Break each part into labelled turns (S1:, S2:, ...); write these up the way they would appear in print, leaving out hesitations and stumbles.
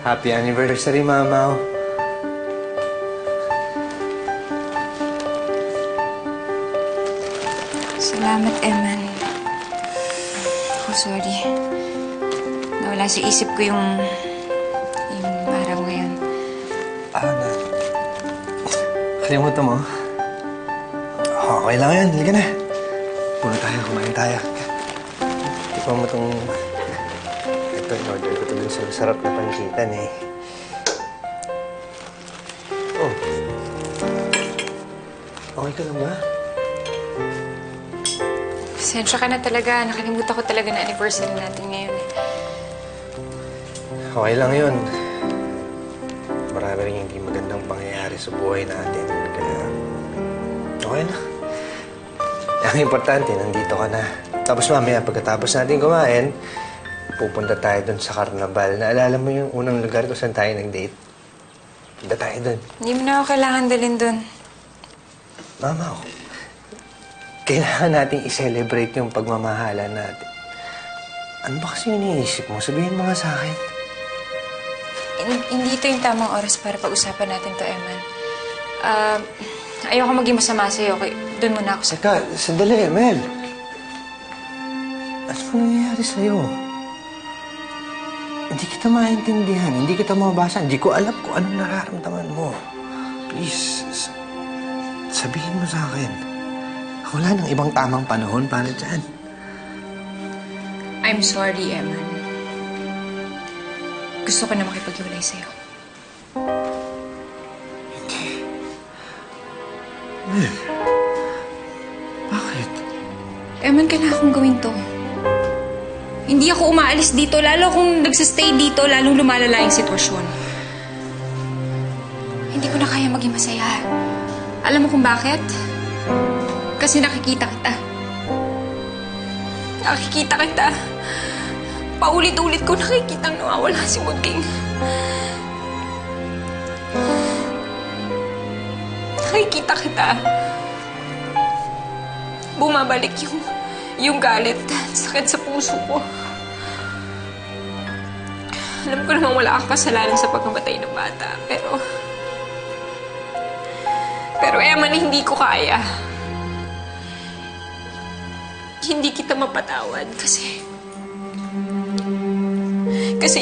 S1: Happy anniversary, Mama.
S2: Salamat, Eman. Ako, sorry. Nawala sa isip ko yung araw ngayon.
S1: Na. Kalimutan mo? Okay lang yan. Halika na. Puno tayo, kumain tayo. Tikman mo itong... Ito, in-order ko ito dun sa masarap na pansitan eh. Oh. Okay ka lang ba?
S2: Pasensya ka na talaga. Nakalimutan ko talaga na anniversary natin ngayon eh.
S1: Okay lang yun. Marami rin hindi magandang pangyayari sa buhay natin. Kaya, okay na. Ang importante, nandito ka na. Tapos mamaya, pagkatapos natin kumain, pupunta tayo dun sa karnabal. Naalala mo yung unang lugar kung saan tayo nag-date? Punta tayo dun.
S2: Hindi mo na ako kailangan dalhin dun.
S1: Mama, kailangan nating i-celebrate yung pagmamahalan natin. Ano ba kasi iniisip mo? Sabihin mo nga sa akin.
S2: Hindi ito yung tamang oras para pag-usapan natin to, Eman. Ayoko maging masama sa'yo. Okay, doon muna ako sa...
S1: Saka, sandali, Mel. Ano ba nangyayari sa'yo? Hindi kita maintindihan, hindi kita mabasa, hindi ko alam kung anong nararamdaman mo. Please, sabihin mo sa akin. Wala nang ibang tamang panahon para dyan.
S2: I'm sorry, Eman. Gusto ko na makipag-iwalay sa'yo.
S1: Hindi. Mel, bakit?
S2: Eman, kailangan akong gawin to. Hindi ako umaalis dito. Lalo kung nagsistay dito, lalong lumalala yung sitwasyon. Hindi ko na kaya maging masaya. Alam mo kung bakit? Kasi nakikita kita. Nakikita kita. Paulit-ulit ko nakikitang nawawala si Mudking. Nakikita kita. Bumabalik yung galit at sakit sa puso ko. Alam ko namang wala kang kasalanan sa pagkamatay ng bata, pero Eman, hindi ko kaya. Hindi kita mapatawad kasi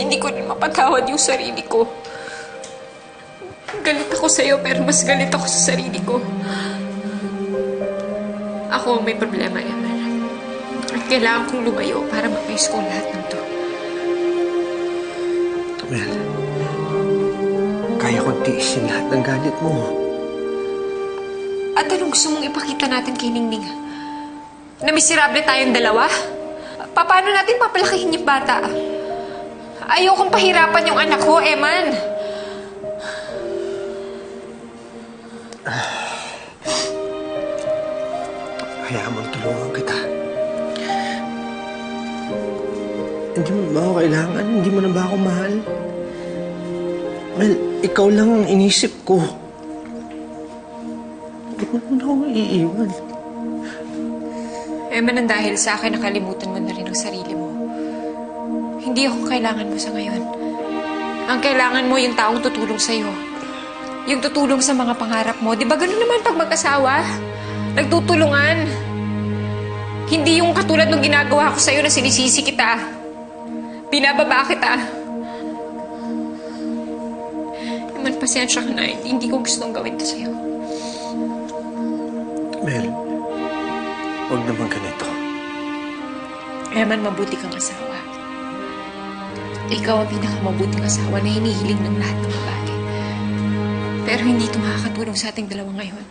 S2: hindi ko rin mapatawad yung sarili ko. Galit ako sa'yo, pero mas galit ako sa sarili ko. Ako may problema, Eman. At kailangan kong lumayo para mapayos ko lahat ng to.
S1: Mel, kaya kong tiisin lahat ng galit mo.
S2: At anong gusto mong ipakita natin kay Ningning? Na miserable tayong dalawa? Paano natin papalakihin yung bata? Ayokong pahirapan yung anak ko, Eman.
S1: Hayaan mong tulungan kita. Hindi mo ba ako kailangan? Hindi mo na ba ako mahal? Well, ikaw lang ang inisip ko. Hindi mo naman ako iiwan.
S2: Eman, ang dahil sa akin, nakalimutan mo na rin ang sarili mo. Hindi ako kailangan mo sa ngayon. Ang kailangan mo yung taong tutulong sa'yo. Yung tutulong sa mga pangarap mo. Di ba ganun naman pag mag-asawa? Nagtutulungan. Hindi yung katulad ng ginagawa ko sa'yo na sinisisi kita. Binababa kita. Eman, pasensya ka na. Hindi ko gustong gawin to sa'yo.
S1: Mel, huwag naman ganito.
S2: Eman, mabuti kang asawa. Ikaw ang pinakamabuting asawa na hinihiling ng lahat ng babae. Pero hindi ito makakatulong sa ating dalawa ngayon.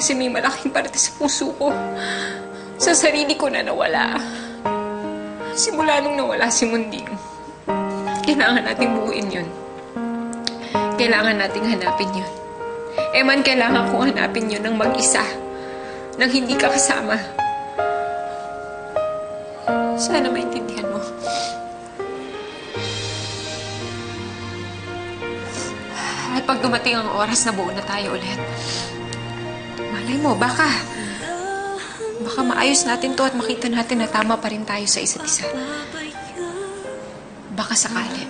S2: Kasi may malaking parte sa puso ko. Sa sarili ko na nawala. Simula nung nawala si Munding. Kailangan nating buuin yun. Kailangan nating hanapin yun. Eman, kailangan kong hanapin yun ng mag-isa. Nang hindi ka kasama. Sana maintindihan mo. At pag dumating ang oras na buo na tayo ulit, malay mo, baka maayos natin to at makita natin na tama pa rin tayo sa isa't isa. Baka sakali.